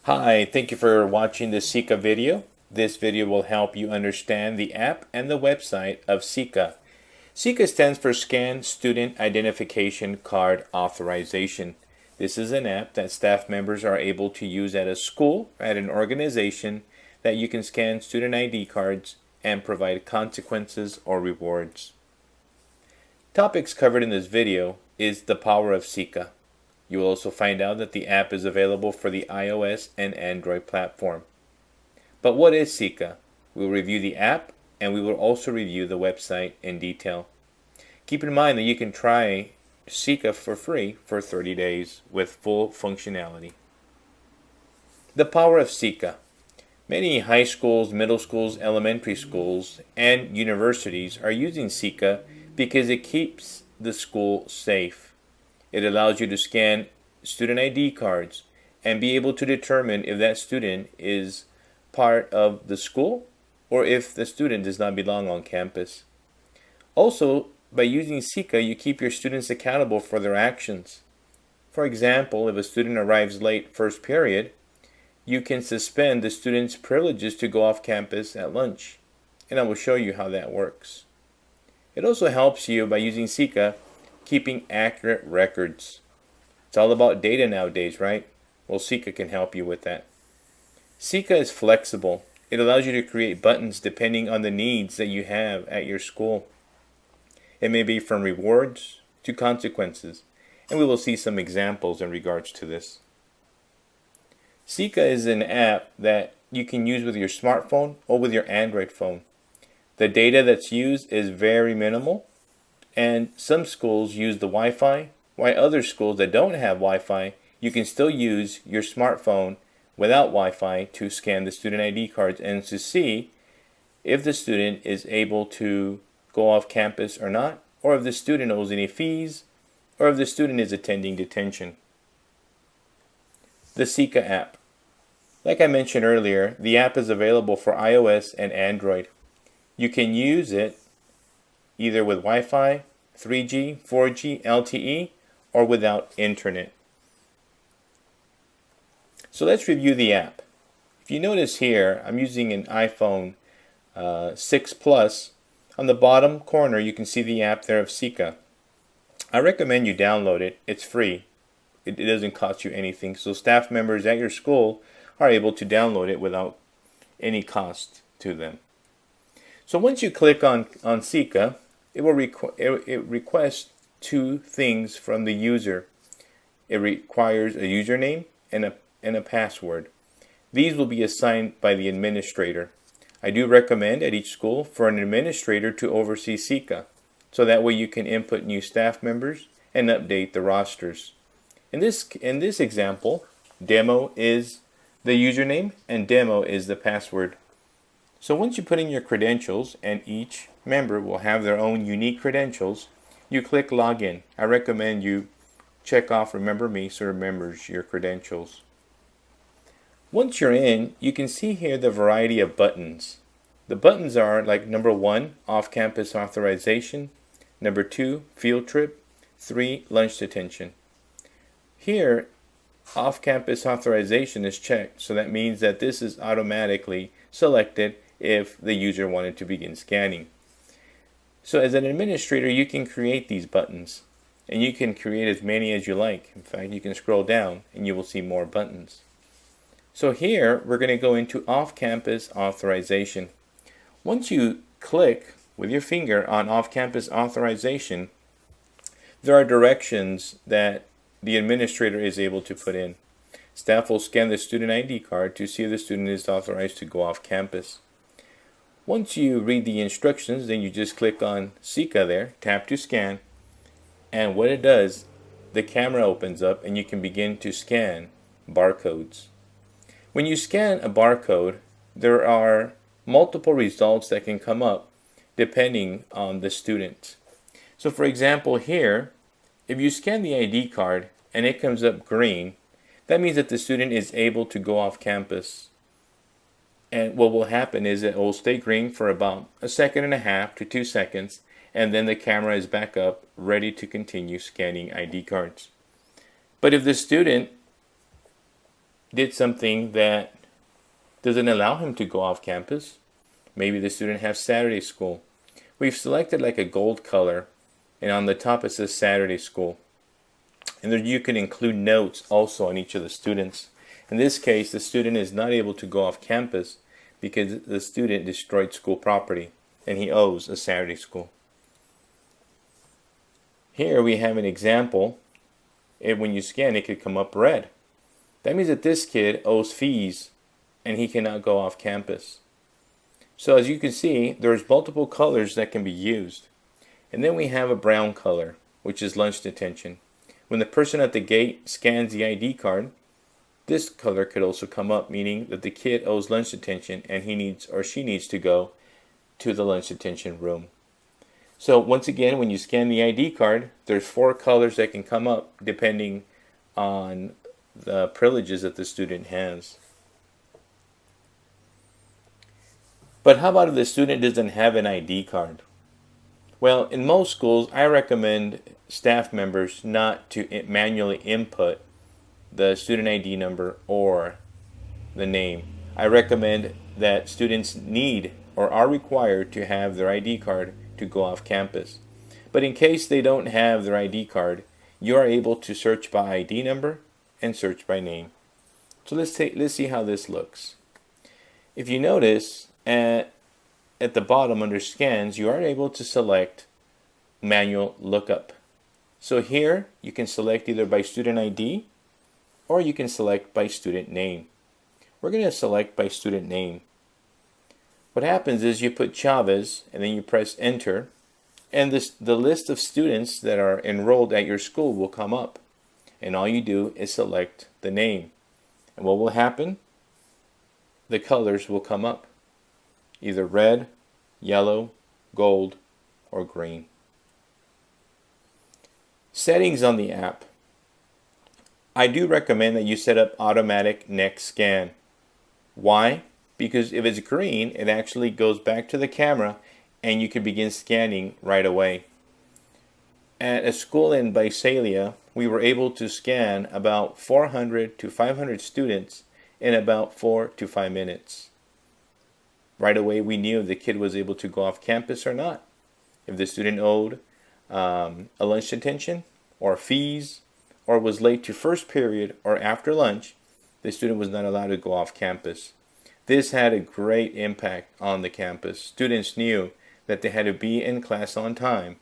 Hi, thank you for watching this SSICA video. This video will help you understand the app and the website of SSICA. SSICA stands for Scan Student Identification Card Authorization. This is an app that staff members are able to use at a school, at an organization, that you can scan student ID cards and provide consequences or rewards. Topics covered in this video is the power of SSICA. You will also find out that the app is available for the iOS and Android platform. But what is SSICA? We'll review the app and we will also review the website in detail. Keep in mind that you can try SSICA for free for 30 days with full functionality. The power of SSICA. Many high schools, middle schools, elementary schools, and universities are using SSICA because it keeps the school safe. It allows you to scan student ID cards and be able to determine if that student is part of the school or if the student does not belong on campus. Also, by using SSICA, you keep your students accountable for their actions. For example, if a student arrives late first period, you can suspend the student's privileges to go off campus at lunch. And I will show you how that works. It also helps you by using SSICA keeping accurate records. It's all about data nowadays, right? Well, SSICA can help you with that. SSICA is flexible. It allows you to create buttons depending on the needs that you have at your school. It may be from rewards to consequences, and we will see some examples in regards to this. SSICA is an app that you can use with your smartphone or with your Android phone. The data that's used is very minimal, and some schools use the Wi-Fi, while other schools that don't have Wi-Fi, you can still use your smartphone without Wi-Fi to scan the student ID cards and to see if the student is able to go off campus or not, or if the student owes any fees, or if the student is attending detention. The SSICA app. Like I mentioned earlier, the app is available for iOS and Android. You can use it either with Wi-Fi, 3G, 4G, LTE, or without internet. So let's review the app. If you notice here, I'm using an iPhone 6 Plus. On the bottom corner, you can see the app there of SSICA. I recommend you download it. It's free. It doesn't cost you anything. So staff members at your school are able to download it without any cost to them. So once you click on SSICA, it requests two things from the user. It requires a username and a password. These will be assigned by the administrator. I do recommend at each school for an administrator to oversee SSICA, so that way you can input new staff members and update the rosters. In this example, demo is the username and demo is the password. So once you put in your credentials, and each member will have their own unique credentials, you click login. I recommend you check off remember me so it remembers your credentials. Once you're in, you can see here the variety of buttons. The buttons are like number 1, off-campus authorization, number 2, field trip, 3, lunch detention. Here, off-campus authorization is checked, so that means that this is automatically selected if the user wanted to begin scanning. So as an administrator, you can create these buttons, and you can create as many as you like. In fact, you can scroll down and you will see more buttons. So here, we're going to go into off-campus authorization. Once you click with your finger on off-campus authorization, there are directions that the administrator is able to put in. Staff will scan the student ID card to see if the student is authorized to go off campus. Once you read the instructions, then you just click on SSICA there, tap to scan, and what it does, the camera opens up and you can begin to scan barcodes. When you scan a barcode, there are multiple results that can come up depending on the student. So for example here, if you scan the ID card and it comes up green, that means that the student is able to go off campus. And what will happen is it will stay green for about 1.5 seconds to 2 seconds, and then the camera is back up, ready to continue scanning ID cards. But if the student did something that doesn't allow him to go off campus. Maybe the student has Saturday school. We've selected like a gold color, and on the top it says Saturday school. And then you can include notes also on each of the students. In this case, the student is not able to go off campus because the student destroyed school property and he owes a Saturday school. Here we have an example. When you scan, it could come up red. That means that this kid owes fees and he cannot go off campus. So as you can see, there's multiple colors that can be used. And then we have a brown color, which is lunch detention. When the person at the gate scans the ID card, this color could also come up, meaning that the kid owes lunch detention and he needs or she needs to go to the lunch detention room. So once again, when you scan the ID card, there's 4 colors that can come up depending on the privileges that the student has. But how about if the student doesn't have an ID card? Well, in most schools, I recommend staff members not to manually input the student ID number or the name. I recommend that students need or are required to have their ID card to go off campus. But in case they don't have their ID card, you are able to search by ID number and search by name. So let's see how this looks. If you notice at the bottom under scans, you are able to select manual lookup. So here you can select either by student ID or you can select by student name. We're going to select by student name. What happens is you put Chavez and then you press enter, and the list of students that are enrolled at your school will come up. And all you do is select the name. And what will happen? The colors will come up. Either red, yellow, gold, or green. Settings on the app. I do recommend that you set up automatic next scan. Why? Because if it's green, it actually goes back to the camera and you can begin scanning right away. At a school in Visalia, we were able to scan about 400 to 500 students in about 4 to 5 minutes. Right away, we knew if the kid was able to go off campus or not. If the student owed a lunch detention or fees or was late to first period or after lunch, the student was not allowed to go off campus. This had a great impact on the campus. Students knew that they had to be in class on time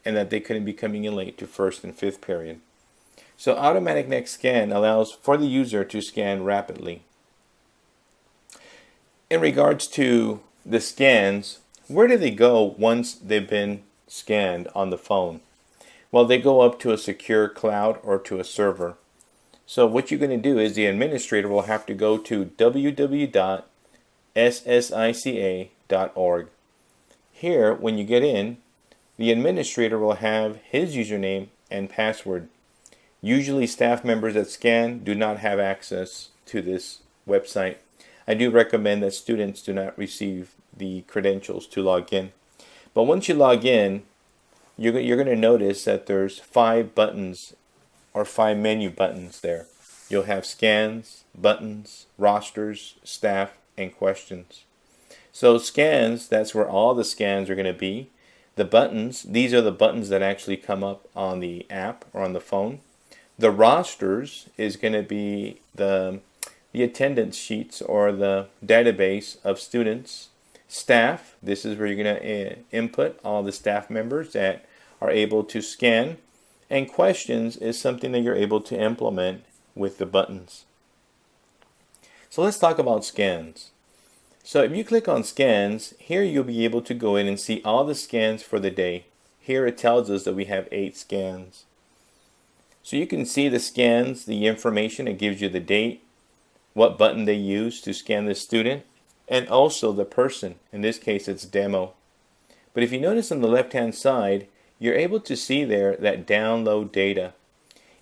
and that they couldn't be coming in late to first and fifth period. So automatic next scan allows for the user to scan rapidly. In regards to the scans, where do they go once they've been scanned on the phone? Well, they go up to a secure cloud or to a server. So what you're going to do is the administrator will have to go to www.ssica.org. Here, when you get in, the administrator will have his username and password. Usually staff members that scan do not have access to this website. I do recommend that students do not receive the credentials to log in. But once you log in, you're going to notice that there's 5 buttons or 5 menu buttons there. You'll have scans, buttons, rosters, staff, and questions. So scans, that's where all the scans are going to be. The buttons, these are the buttons that actually come up on the app or on the phone. The rosters is going to be the attendance sheets or the database of students. Staff, this is where you're going to input all the staff members that are able to scan. And questions is something that you're able to implement with the buttons. So let's talk about scans. So if you click on scans, here you'll be able to go in and see all the scans for the day. Here it tells us that we have 8 scans. So you can see the scans, the information, it gives you the date, what button they use to scan the student, and also the person. In this case, it's demo. But if you notice on the left-hand side, you're able to see there that download data.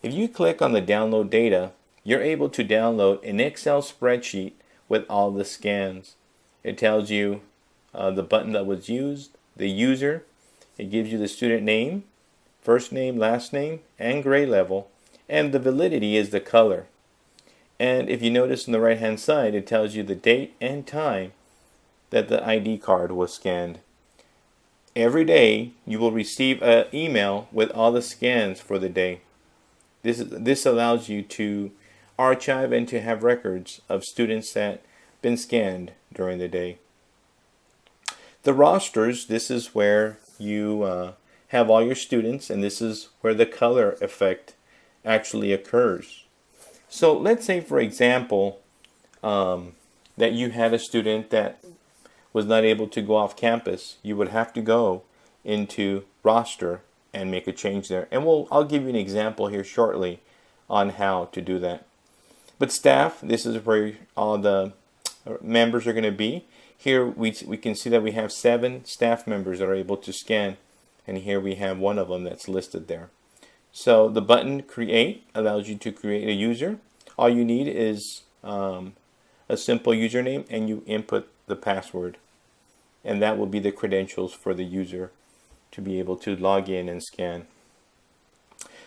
If you click on the download data, you're able to download an Excel spreadsheet with all the scans. It tells you the button that was used, the user. It gives you the student name, first name, last name, and grade level. And the validity is the color. And if you notice on the right hand side, it tells you the date and time that the ID card was scanned. Every day you will receive an email with all the scans for the day. This allows you to archive and to have records of students that been scanned during the day. The rosters, this is where you have all your students, and this is where the color effect actually occurs. So let's say, for example, that you had a student that was not able to go off campus. You would have to go into roster and make a change there. And I'll give you an example here shortly on how to do that. But staff, this is where all the members are going to be. Here we can see that we have 7 staff members that are able to scan, and here we have one of them that's listed there. So the button create allows you to create a user. All you need is a simple username, and you input the password, and that will be the credentials for the user to be able to log in and scan.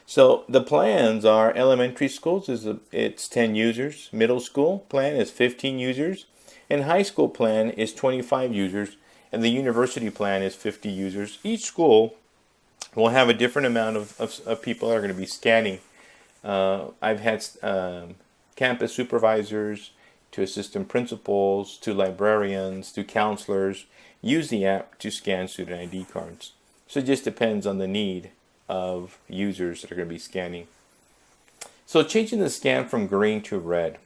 So the plans are elementary schools it's 10 users, middle school plan is 15 users, and high school plan is 25 users, and the university plan is 50 users. Each school will have a different amount of people that are going to be scanning. I've had campus supervisors to assistant principals to librarians to counselors use the app to scan student ID cards. So it just depends on the need of users that are going to be scanning. So changing the scan from green to red.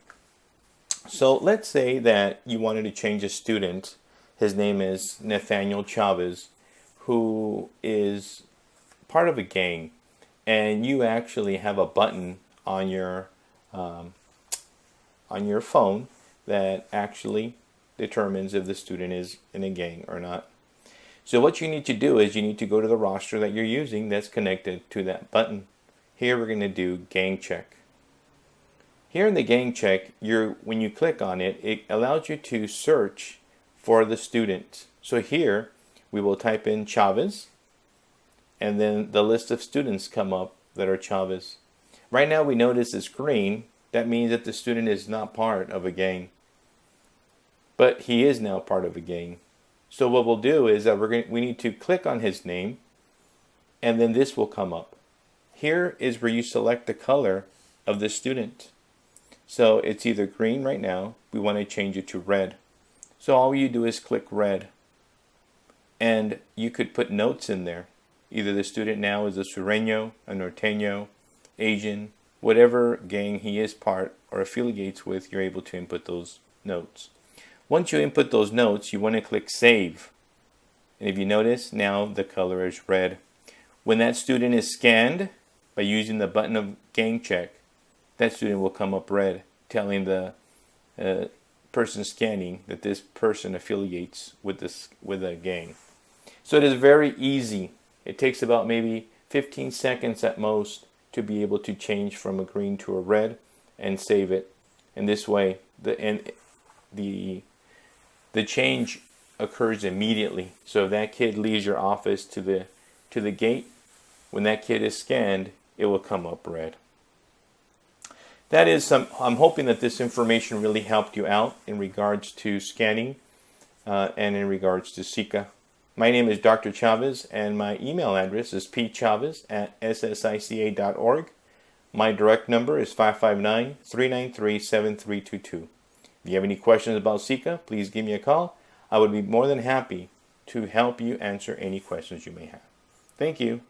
So let's say that you wanted to change a student. His name is Nathaniel Chavez, who is part of a gang, and you actually have a button on your phone that actually determines if the student is in a gang or not. So what you need to do is you need to go to the roster that you're using that's connected to that button. Here we're going to do gang check. Here in the gang check, when you click on it, it allows you to search for the student. So here we will type in Chavez, and then the list of students come up that are Chavez. Right now we notice it's green. That means that the student is not part of a gang. But he is now part of a gang. So what we'll do is that we need to click on his name, and then this will come up. Here is where you select the color of the student. So it's either green right now. We want to change it to red. So all you do is click red. And you could put notes in there. Either the student now is a Sureño, a Norteño, Asian, whatever gang he is part or affiliates with, you're able to input those notes. Once you input those notes, you want to click Save. And if you notice, now the color is red. When that student is scanned by using the button of gang check, that student will come up red, telling the person scanning that this person affiliates with a gang. So it is very easy. It takes about maybe 15 seconds at most to be able to change from a green to a red and save it. And this way, the change occurs immediately. So if that kid leaves your office to the gate, when that kid is scanned, it will come up red. That is I'm hoping that this information really helped you out in regards to scanning and in regards to SSICA. My name is Dr. Chavez, and my email address is pchavez@ssica.org. My direct number is 559-393-7322. If you have any questions about SSICA, please give me a call. I would be more than happy to help you answer any questions you may have. Thank you.